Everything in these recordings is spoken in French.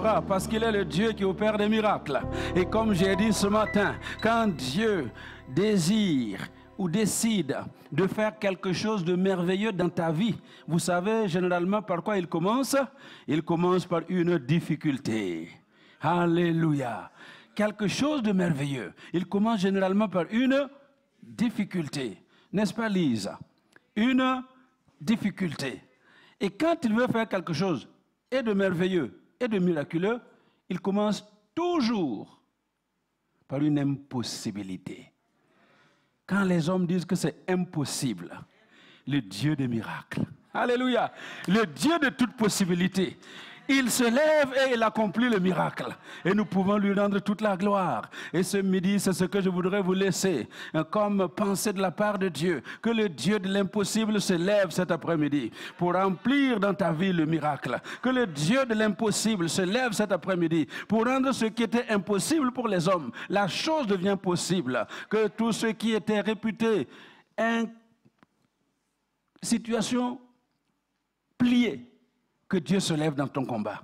fera parce qu'il est le Dieu qui opère des miracles. Et comme j'ai dit ce matin, quand Dieu désire ou décide de faire quelque chose de merveilleux dans ta vie, vous savez généralement par quoi il commence? Il commence par une difficulté. Alléluia. Quelque chose de merveilleux. Il commence généralement par une difficulté. N'est-ce pas, Lisa? Une difficulté. Et quand il veut faire quelque chose et de merveilleux et de miraculeux, il commence toujours par une impossibilité. Quand les hommes disent que c'est impossible, le Dieu des miracles, alléluia, le Dieu de toute possibilité, il se lève et il accomplit le miracle. Et nous pouvons lui rendre toute la gloire. Et ce midi, c'est ce que je voudrais vous laisser comme pensée de la part de Dieu. Que le Dieu de l'impossible se lève cet après-midi pour remplir dans ta vie le miracle. Que le Dieu de l'impossible se lève cet après-midi pour rendre ce qui était impossible pour les hommes. La chose devient possible. Que tout ce qui était réputé situation pliée, que Dieu se lève dans ton combat.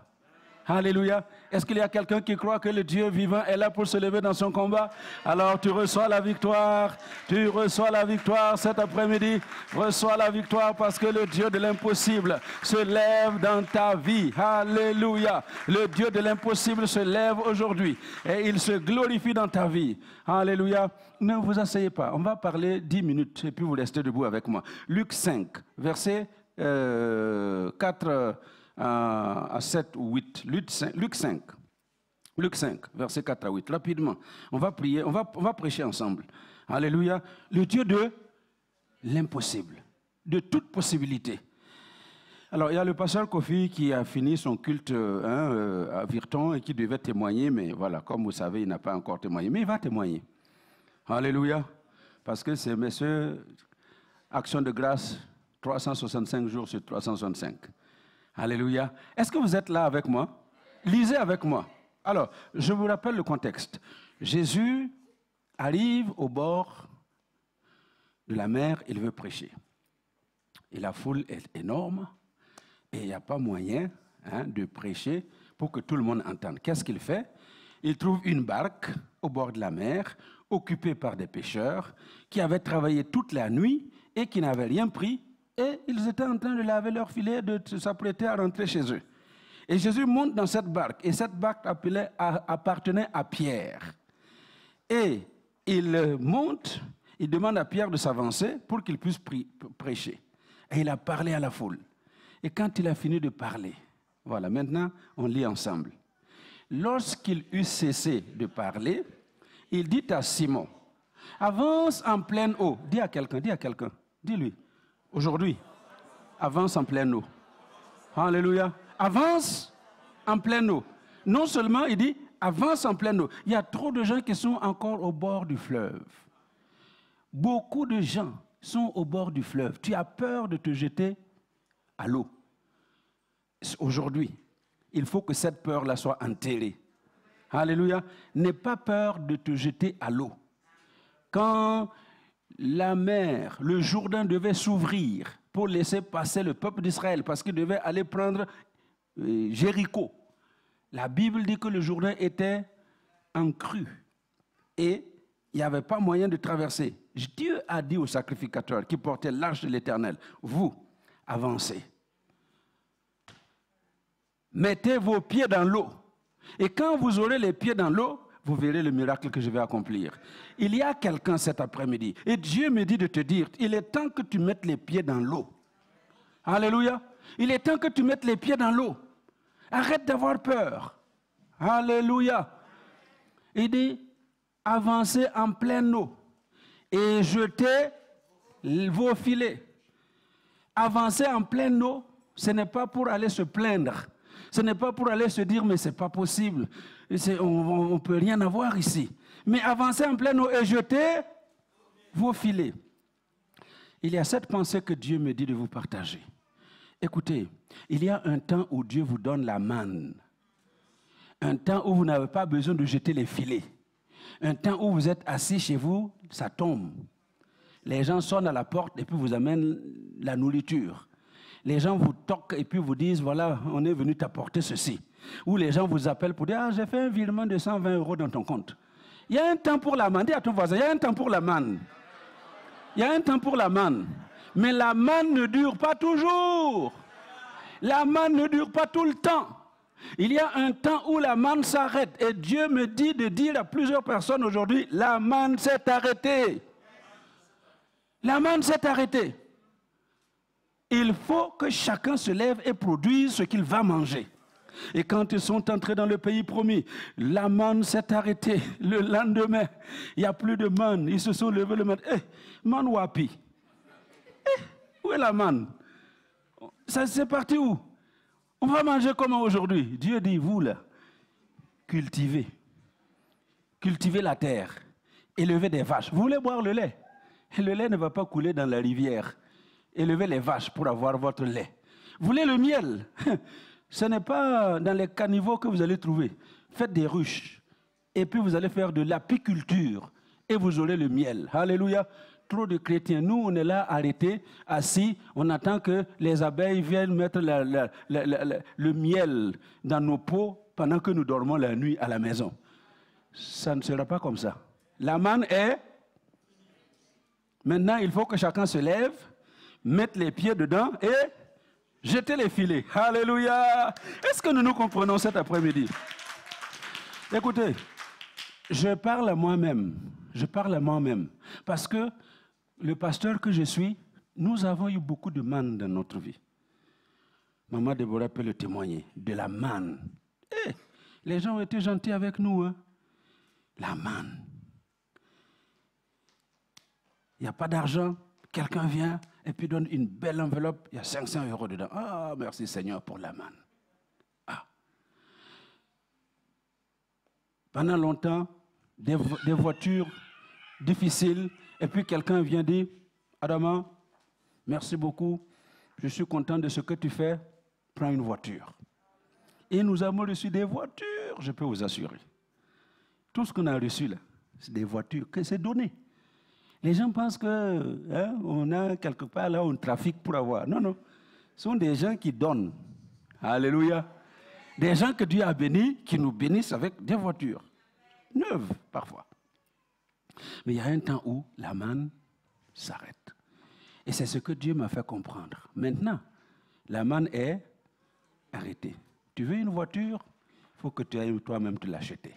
Alléluia. Est-ce qu'il y a quelqu'un qui croit que le Dieu vivant est là pour se lever dans son combat? Alors tu reçois la victoire. Tu reçois la victoire cet après-midi. Reçois la victoire parce que le Dieu de l'impossible se lève dans ta vie. Alléluia. Le Dieu de l'impossible se lève aujourd'hui et il se glorifie dans ta vie. Alléluia. Ne vous asseyez pas. On va parler 10 minutes et puis vous restez debout avec moi. Luc 5, verset 4 à 7 ou 8. Luc 5, verset 4 à 8. Rapidement, on va prier, on va prêcher ensemble. Alléluia. Le Dieu de l'impossible, de toute possibilité. Alors, il y a le pasteur Kofi qui a fini son culte à Virton et qui devait témoigner, mais voilà, comme vous savez, il n'a pas encore témoigné, mais il va témoigner. Alléluia. Parce que c'est, messieurs, action de grâce, 365 jours sur 365. Alléluia. Est-ce que vous êtes là avec moi? Lisez avec moi. Alors, je vous rappelle le contexte. Jésus arrive au bord de la mer, il veut prêcher. Et la foule est énorme et il n'y a pas moyen de prêcher pour que tout le monde entende. Qu'est-ce qu'il fait? Il trouve une barque au bord de la mer, occupée par des pêcheurs qui avaient travaillé toute la nuit et qui n'avaient rien pris. Et ils étaient en train de laver leur filet, de s'apprêter à rentrer chez eux. Et Jésus monte dans cette barque. Et cette barque appartenait à Pierre. Et il monte, il demande à Pierre de s'avancer pour qu'il puisse prêcher. Et il a parlé à la foule. Et quand il a fini de parler, voilà, maintenant on lit ensemble. Lorsqu'il eut cessé de parler, il dit à Simon, avance en pleine eau. Dis à quelqu'un, dis-lui. Aujourd'hui, avance en pleine eau. Alléluia. Avance en pleine eau. Non seulement il dit, avance en pleine eau. Il y a trop de gens qui sont encore au bord du fleuve. Beaucoup de gens sont au bord du fleuve. Tu as peur de te jeter à l'eau. Aujourd'hui, il faut que cette peur-là soit enterrée. Alléluia. N'aie pas peur de te jeter à l'eau. Quand la mer, le Jourdain devait s'ouvrir pour laisser passer le peuple d'Israël parce qu'il devait aller prendre Jéricho. La Bible dit que le Jourdain était en crue et il n'y avait pas moyen de traverser. Dieu a dit au sacrificateur qui portait l'arche de l'Éternel, vous, avancez. Mettez vos pieds dans l'eau. Et quand vous aurez les pieds dans l'eau, vous verrez le miracle que je vais accomplir. Il y a quelqu'un cet après-midi. Et Dieu me dit de te dire, il est temps que tu mettes les pieds dans l'eau. Alléluia. Il est temps que tu mettes les pieds dans l'eau. Arrête d'avoir peur. Alléluia. Il dit, avancez en pleine eau et jetez vos filets. Avancer en pleine eau, ce n'est pas pour aller se plaindre. Ce n'est pas pour aller se dire, mais ce n'est pas possible. On ne peut rien avoir ici. Mais avancez en pleine eau et jetez vos filets. Il y a cette pensée que Dieu me dit de vous partager. Écoutez, il y a un temps où Dieu vous donne la manne. Un temps où vous n'avez pas besoin de jeter les filets. Un temps où vous êtes assis chez vous, ça tombe. Les gens sonnent à la porte et puis vous amènent la nourriture. Les gens vous toquent et puis vous disent, voilà, on est venu t'apporter ceci. où les gens vous appellent pour dire « Ah, j'ai fait un virement de 120 € dans ton compte ». Il y a un temps pour la manne. Dis à ton voisin, il y a un temps pour la manne. Il y a un temps pour la manne. Mais la manne ne dure pas toujours. La manne ne dure pas tout le temps. Il y a un temps où la manne s'arrête. Et Dieu me dit de dire à plusieurs personnes aujourd'hui, la manne s'est arrêtée. La manne s'est arrêtée. Il faut que chacun se lève et produise ce qu'il va manger. Et quand ils sont entrés dans le pays promis, la manne s'est arrêtée. Le lendemain, il n'y a plus de manne. Ils se sont levés le matin. Man wapi. Où est la manne? Ça, c'est parti où? On va manger comment aujourd'hui? Dieu dit, vous là, cultivez. Cultivez la terre. Élevez des vaches. Vous voulez boire le lait? Le lait ne va pas couler dans la rivière. Élevez les vaches pour avoir votre lait. Vous voulez le miel? Ce n'est pas dans les caniveaux que vous allez trouver. Faites des ruches. Et puis vous allez faire de l'apiculture. Et vous aurez le miel. Alléluia. Trop de chrétiens. Nous, on est là, arrêtés, assis. On attend que les abeilles viennent mettre le miel dans nos pots pendant que nous dormons la nuit à la maison. Ça ne sera pas comme ça. La manne est... Maintenant, il faut que chacun se lève, mette les pieds dedans et jeter les filets. Alléluia! Est-ce que nous nous comprenons cet après-midi? Écoutez, je parle à moi-même. Je parle à moi-même. Parce que le pasteur que je suis, nous avons eu beaucoup de manne dans notre vie. Maman Déborah peut le témoigner, de la manne. Les gens ont été gentils avec nous. Hein? La manne. Il n'y a pas d'argent, quelqu'un vient et puis donne une belle enveloppe, il y a 500 € dedans. Ah, merci Seigneur pour la manne. Ah. Pendant longtemps, des voitures difficiles, et puis quelqu'un vient dire, Adama, merci beaucoup, je suis content de ce que tu fais, prends une voiture. Et nous avons reçu des voitures, je peux vous assurer. Tout ce qu'on a reçu là, c'est des voitures que c'est donné. Les gens pensent qu'on a quelque part là, on trafique pour avoir. Non, non. Ce sont des gens qui donnent. Alléluia. Des gens que Dieu a bénis, qui nous bénissent avec des voitures. Neuves, parfois. Mais il y a un temps où la manne s'arrête. Et c'est ce que Dieu m'a fait comprendre. Maintenant, la manne est arrêtée. Tu veux une voiture? Il faut que tu ailles toi-même te l'acheter.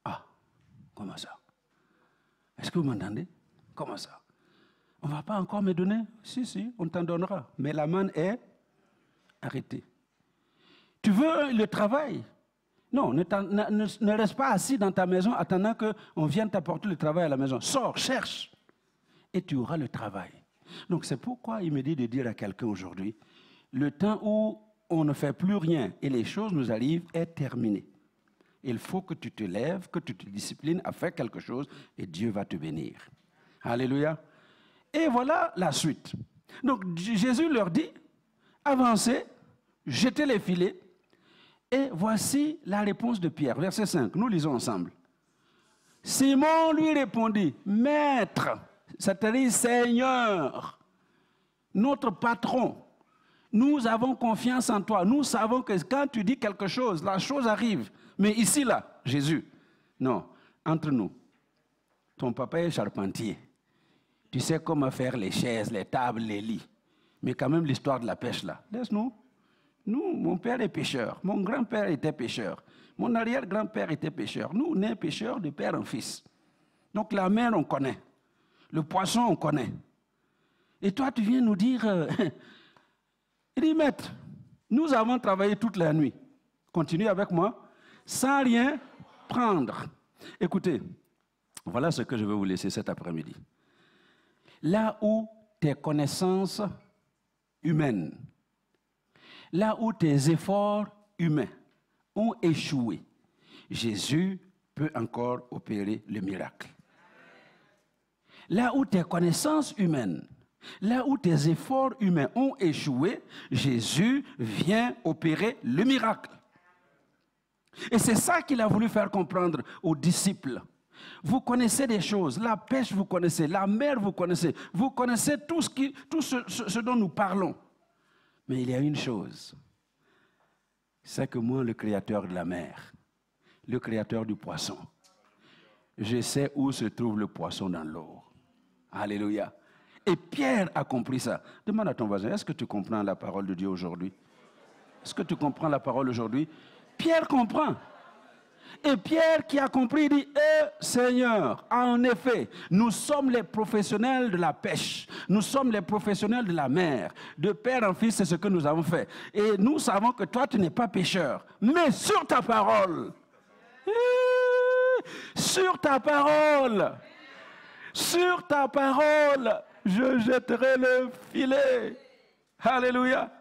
Ah, comment ça? Est-ce que vous m'entendez? Comment ça? On ne va pas encore me donner? Si, on t'en donnera. Mais la manne est arrêtée. Tu veux le travail? Non, ne reste pas assis dans ta maison attendant qu'on vienne t'apporter le travail à la maison. Sors, cherche, et tu auras le travail. Donc c'est pourquoi il me dit de dire à quelqu'un aujourd'hui, le temps où on ne fait plus rien et les choses nous arrivent est terminé. Il faut que tu te lèves, que tu te disciplines à faire quelque chose et Dieu va te bénir. Alléluia. Et voilà la suite. Donc Jésus leur dit, avancez, jetez les filets. Et voici la réponse de Pierre. Verset 5, nous lisons ensemble. Simon lui répondit, Maître, c'est-à-dire Seigneur, notre patron, nous avons confiance en toi. Nous savons que quand tu dis quelque chose, la chose arrive. Mais ici, là, Jésus, non, entre nous, ton papa est charpentier. Tu sais comment faire les chaises, les tables, les lits. Mais quand même, l'histoire de la pêche, là, laisse-nous. Nous, mon père est pêcheur. Mon grand-père était pêcheur. Mon arrière-grand-père était pêcheur. Nous, on est pêcheurs de père en fils. Donc la mer, on connaît. Le poisson, on connaît. Et toi, tu viens nous dire... Il dit, Maître, nous avons travaillé toute la nuit. Continue avec moi. Sans rien prendre. Écoutez, voilà ce que je vais vous laisser cet après-midi. Là où tes connaissances humaines, là où tes efforts humains ont échoué, Jésus peut encore opérer le miracle. Là où tes connaissances humaines, là où tes efforts humains ont échoué, Jésus vient opérer le miracle. Et c'est ça qu'il a voulu faire comprendre aux disciples. Vous connaissez des choses, la pêche vous connaissez, la mer vous connaissez tout ce dont nous parlons. Mais il y a une chose, c'est que moi, le créateur de la mer, le créateur du poisson, je sais où se trouve le poisson dans l'eau. Alléluia. Et Pierre a compris ça. Demande à ton voisin, est-ce que tu comprends la parole de Dieu aujourd'hui? Est-ce que tu comprends la parole aujourd'hui? Pierre comprend. Et Pierre qui a compris dit, Seigneur, en effet, nous sommes les professionnels de la pêche. Nous sommes les professionnels de la mer. De père en fils, c'est ce que nous avons fait. Et nous savons que toi, tu n'es pas pécheur. Mais sur ta parole, sur ta parole, je jetterai le filet. Alléluia.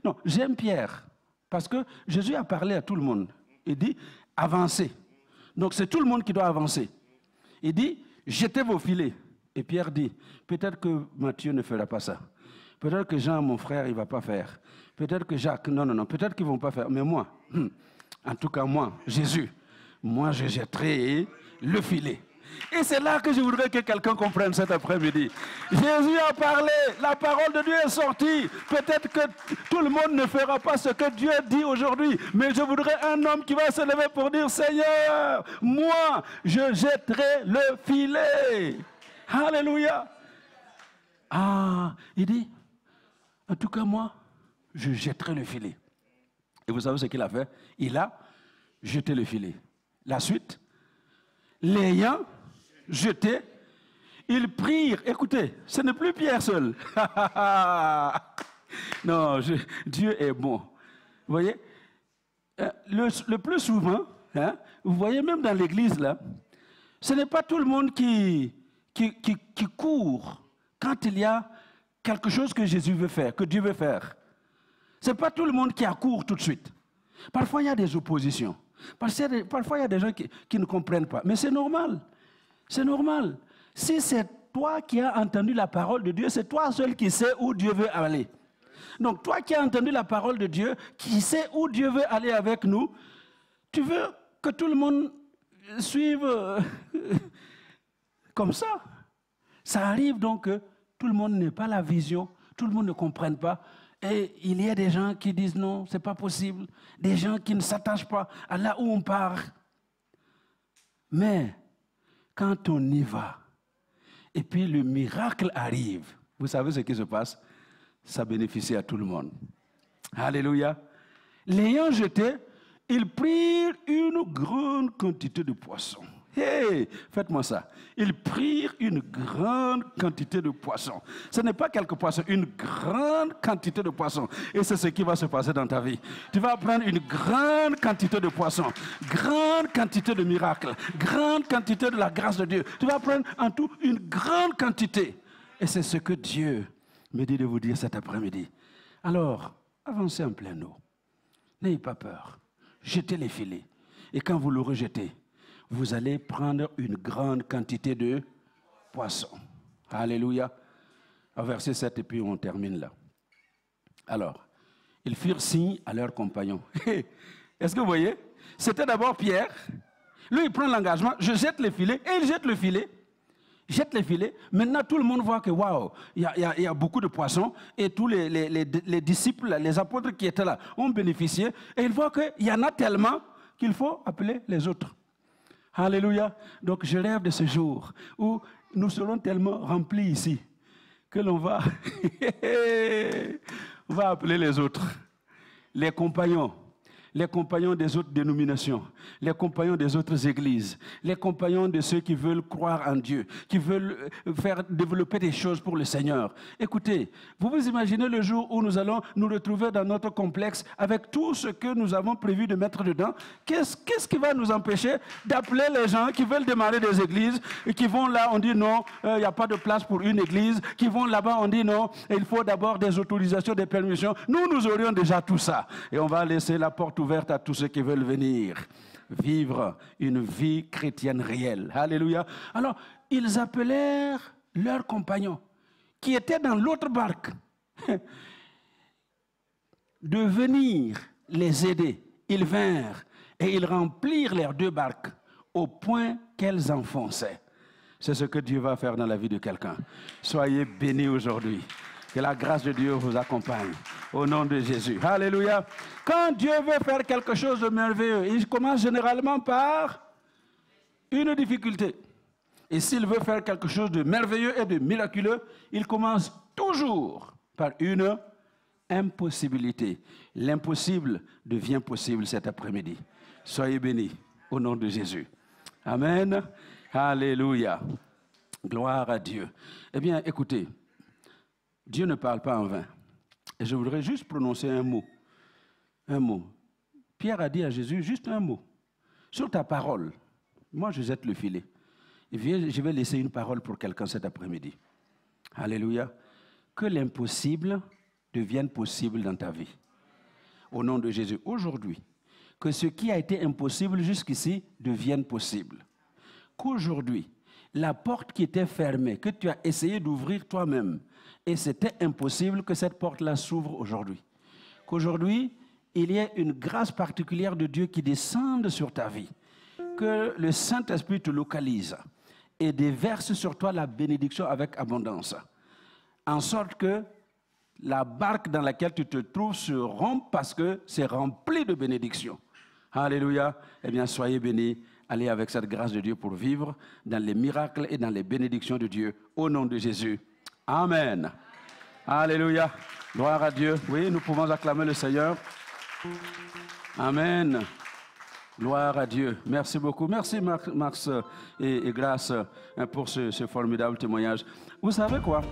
Non, j'aime Pierre, parce que Jésus a parlé à tout le monde. Il dit, avancez. Donc c'est tout le monde qui doit avancer. Il dit, jetez vos filets. Et Pierre dit, peut-être que Matthieu ne fera pas ça. Peut-être que Jean, mon frère, il ne va pas faire. Peut-être que Jacques, non, peut-être qu'ils ne vont pas faire. Mais moi, en tout cas moi, Jésus, moi je jetterai le filet. Et c'est là que je voudrais que quelqu'un comprenne cet après-midi. Jésus a parlé, la parole de Dieu est sortie. Peut-être que tout le monde ne fera pas ce que Dieu dit aujourd'hui, mais je voudrais un homme qui va se lever pour dire, Seigneur, moi, je jetterai le filet. Alléluia. Ah, il dit, en tout cas moi, je jetterai le filet. Et vous savez ce qu'il a fait? Il a jeté le filet. La suite, l'ayant jeté, ils prirent. Écoutez, ce n'est plus Pierre seul. Non, Dieu est bon. Vous voyez, le plus souvent, vous voyez même dans l'église là, ce n'est pas tout le monde qui court quand il y a quelque chose que Jésus veut faire, que Dieu veut faire. Ce n'est pas tout le monde qui accourt tout de suite. Parfois, il y a des oppositions. Parfois, il y a des gens qui ne comprennent pas. Mais c'est normal. C'est normal. Si c'est toi qui as entendu la parole de Dieu, c'est toi seul qui sais où Dieu veut aller. Donc, toi qui as entendu la parole de Dieu, qui sais où Dieu veut aller avec nous, tu veux que tout le monde suive comme ça. Ça arrive donc que tout le monde n'ait pas la vision, tout le monde ne comprenne pas. Et il y a des gens qui disent non, ce n'est pas possible. Des gens qui ne s'attachent pas à là où on part. Mais quand on y va, et puis le miracle arrive, vous savez ce qui se passe? Ça bénéficie à tout le monde. Alléluia. L'ayant jeté, ils prirent une grande quantité de poissons. Hey, faites-moi ça. Ils prirent une grande quantité de poissons. Ce n'est pas quelques poissons, une grande quantité de poissons. Et c'est ce qui va se passer dans ta vie. Tu vas prendre une grande quantité de poissons, grande quantité de miracles, grande quantité de la grâce de Dieu. Tu vas prendre en tout une grande quantité. Et c'est ce que Dieu me dit de vous dire cet après-midi. Alors, avancez en pleine eau. N'ayez pas peur. Jetez les filets. Et quand vous le rejetez, vous allez prendre une grande quantité de poissons. Alléluia. Au verset 7, et puis on termine là. Alors, ils firent signe à leurs compagnons. Est-ce que vous voyez? C'était d'abord Pierre. Lui, il prend l'engagement. Je jette les filets. Et il jette le filet. Jette les filets. Maintenant, tout le monde voit que, waouh, il y a beaucoup de poissons. Et tous les disciples, les apôtres qui étaient là ont bénéficié. Et ils voient qu'il y en a tellement qu'il faut appeler les autres. Alléluia. Donc je rêve de ce jour où nous serons tellement remplis ici que l'on va, on va appeler les autres, les compagnons des autres dénominations, les compagnons des autres églises, les compagnons de ceux qui veulent croire en Dieu, qui veulent faire développer des choses pour le Seigneur. Écoutez, vous vous imaginez le jour où nous allons nous retrouver dans notre complexe avec tout ce que nous avons prévu de mettre dedans? Qu'est-ce qui va nous empêcher d'appeler les gens qui veulent démarrer des églises et qui vont là, on dit non, il n'y a pas de place pour une église, qui vont là-bas, on dit non, il faut d'abord des autorisations, des permissions. Nous aurions déjà tout ça. Et on va laisser la porte ouverte à tous ceux qui veulent venir vivre une vie chrétienne réelle. Alléluia. Alors, ils appelèrent leurs compagnons qui étaient dans l'autre barque de venir les aider. Ils vinrent et ils remplirent leurs deux barques au point qu'elles enfonçaient. C'est ce que Dieu va faire dans la vie de quelqu'un. Soyez bénis aujourd'hui. Que la grâce de Dieu vous accompagne. Au nom de Jésus. Alléluia. Quand Dieu veut faire quelque chose de merveilleux, il commence généralement par une difficulté. Et s'il veut faire quelque chose de merveilleux et de miraculeux, il commence toujours par une impossibilité. L'impossible devient possible cet après-midi. Soyez bénis au nom de Jésus. Amen. Alléluia. Gloire à Dieu. Eh bien, écoutez, Dieu ne parle pas en vain. Et je voudrais juste prononcer un mot. Un mot. Pierre a dit à Jésus juste un mot. Sur ta parole, moi je jette le filet. Et je vais laisser une parole pour quelqu'un cet après-midi. Alléluia. Que l'impossible devienne possible dans ta vie. Au nom de Jésus. Aujourd'hui, que ce qui a été impossible jusqu'ici devienne possible. Qu'aujourd'hui, la porte qui était fermée, que tu as essayé d'ouvrir toi-même, et c'était impossible, que cette porte-là s'ouvre aujourd'hui. Qu'aujourd'hui, il y ait une grâce particulière de Dieu qui descende sur ta vie. Que le Saint-Esprit te localise et déverse sur toi la bénédiction avec abondance. En sorte que la barque dans laquelle tu te trouves se rompe parce que c'est rempli de bénédictions. Alléluia. Eh bien, soyez bénis. Allez avec cette grâce de Dieu pour vivre dans les miracles et dans les bénédictions de Dieu. Au nom de Jésus. Amen. Alléluia. Gloire à Dieu. Oui, nous pouvons acclamer le Seigneur. Amen. Gloire à Dieu. Merci beaucoup. Merci Max et Grâce pour ce formidable témoignage. Vous savez quoi?